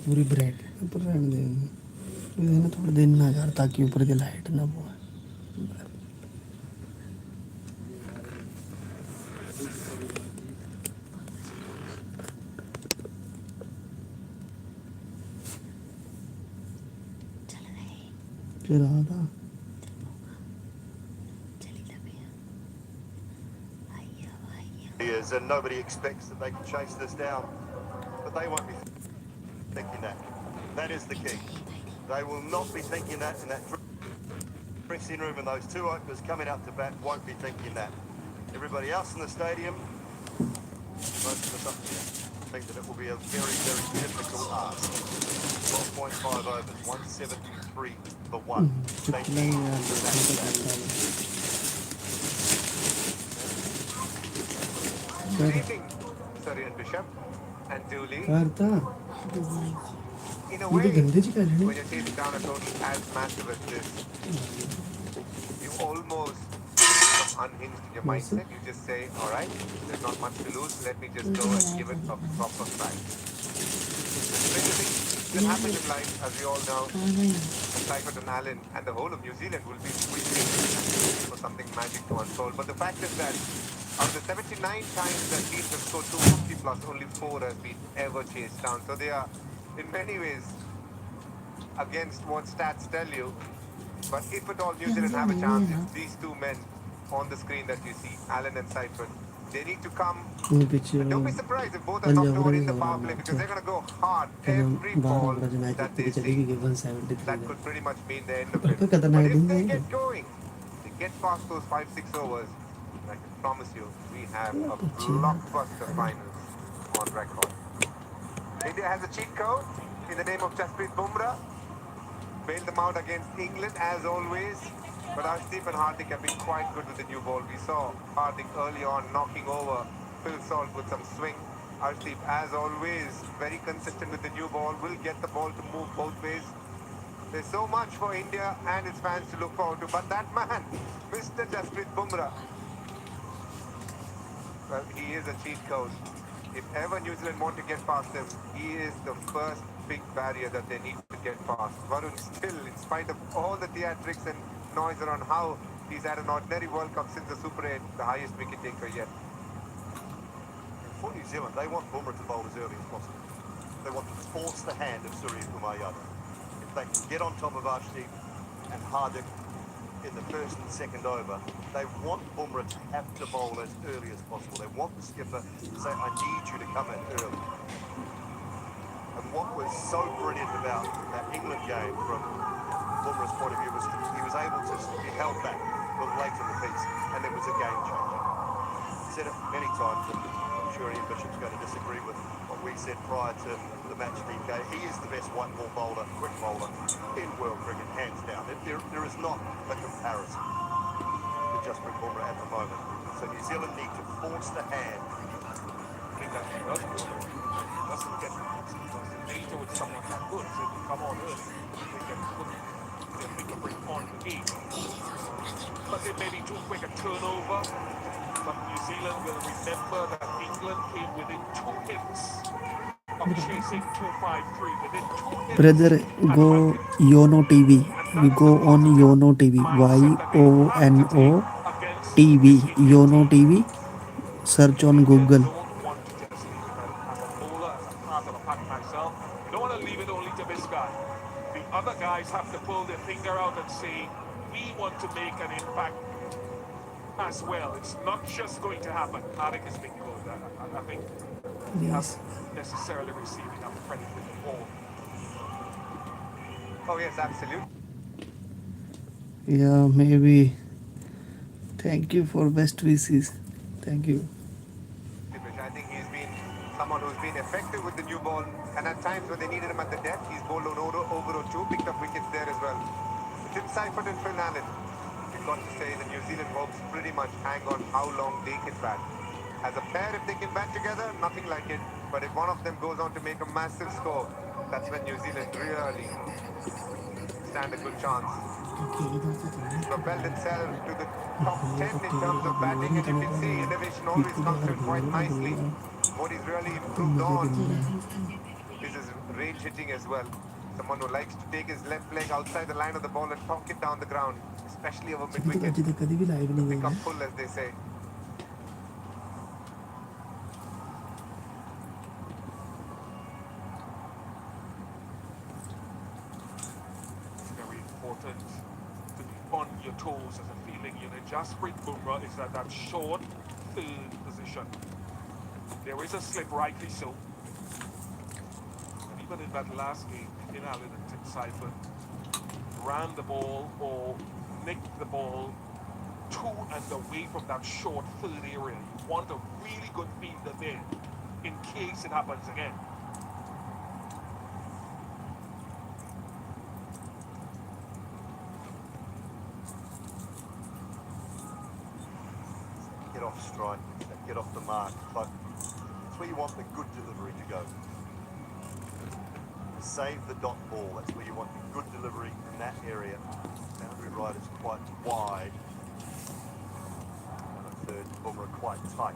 पूरी ब्राइट ऊपर रहने देंगे इन्हें थोड़ा दिन ना यार ताकि ऊपर की लाइट ना वो फिर रहा था And nobody expects that they can chase this down, but they won't be thinking that. That is the key. They will not be thinking that in that dressing room, and those two openers coming up to bat won't be thinking that. Everybody else in the stadium, most of us up here, think that it will be a very, very difficult ask. 12.5 overs, 173 for one. They need to match that. Good evening, Surrey and Bishop and Dooley. In a way, when you're chasing down a total as massive as this, you almost become unhinged in your mindset. You just say, all right, there's not much to lose. Let me just go and give it a proper try. Stranger things will happen in life, as we all know. And Seifert and Allen and the whole of New Zealand will be waiting for something magic to unfold. But the fact is that of the 79 times that teams have scored 250 plus, only 4 has been ever chased down. So they are, in many ways, against what stats tell you. But if at all New Zealand have a chance, it's these two men on the screen that you see, Allen and Seifert. They need to come. And don't be surprised if both are knocked over in the power play, because they're going to go hard every ball that they see. That could pretty much mean the end of it. But if they get going, they get past those 5-6 overs, I can promise you, we have a blockbuster finals on record. India has a cheat code in the name of Jasprit Bumrah. Bailed them out against England as always. But Arshdeep and Hardik have been quite good with the new ball. We saw Hardik early on knocking over Phil Salt with some swing. Arshdeep, as always, very consistent with the new ball. Will get the ball to move both ways. There's so much for India and its fans to look forward to. But that man, Mr. Jasprit Bumrah, well, he is a cheat code. If ever New Zealand want to get past him, he is the first big barrier that they need to get past. Varun still, in spite of all the theatrics and noise around how he's had an ordinary World Cup since the Super 8, the highest wicket taker yet. For New Zealand, they want Bumrah to bowl as early as possible. They want to force the hand of Surya Kumar. If they can get on top of Arshdeep and Hardik in the first and second over, they want Bumrah to have to bowl as early as possible. They want the skipper to say, I need you to come in early. And what was so brilliant about that England game from Bumrah's point of view was he was able to be held back till late in the piece, and it was a game changer. I've said it many times, and I'm sure Ian Bishop's going to disagree with what we said prior to the match, DK. He is the best white ball bowler, quick bowler in world cricket, hands down. There is not a comparison to Jasprit Bumrah at the moment. So New Zealand need to force the hand. I think that he doesn't get later with someone that good, so if you come on early, they can bring on the game. But it may be too quick a turnover. But New Zealand will remember that England came within 2 hits of chasing 253. Within 2 hits. brother go Yono TV we go on Yono TV YONO TV Yono TV search on Google Don't want to just leave it as a bowler, as a part of a pack myself. You don't want to leave it only to this guy. The other guys have to pull their finger out and say, we want to make an impact as well. It's not just going to happen. Hardik has been good. I think he hasn't necessarily received enough credit with the ball. Oh yes, absolutely. yeah maybe thank you for best wishes thank you I think he's been someone who's been effective with the new ball, and at times when they needed him at the depth, he's bowled on over or two, picked up wickets there as well. Tim Seifert and Phil Allen, we've got to say the New Zealand hopes pretty much hang on how long they can bat. As a pair, if they can bat together, nothing like it. But if one of them goes on to make a massive score, that's when New Zealand really stand a good chance. It's propelled itself to the top 10 in terms of batting, and you can see innovation always comes to it quite nicely. What he's really improved on is his range hitting as well. Someone who likes to take his left leg outside the line of the ball and talk it down the ground, especially over mid wicket. Pick up full, as they say. Very important to be on your toes as a feeling unit. Jasprit Bumrah is at that short third position. There is a slip, rightly so. And even in that last game, in Allen and Tim Seifert ran the ball or nicked the ball to and away from that short third area. You want a really good fielder there in case it happens again. Get off strike, get off the mark, but it's where you want the good delivery to go. Save the dot ball, that's where you want the good delivery in that area. Boundary right is quite wide. And the third, Bumrah quite tight.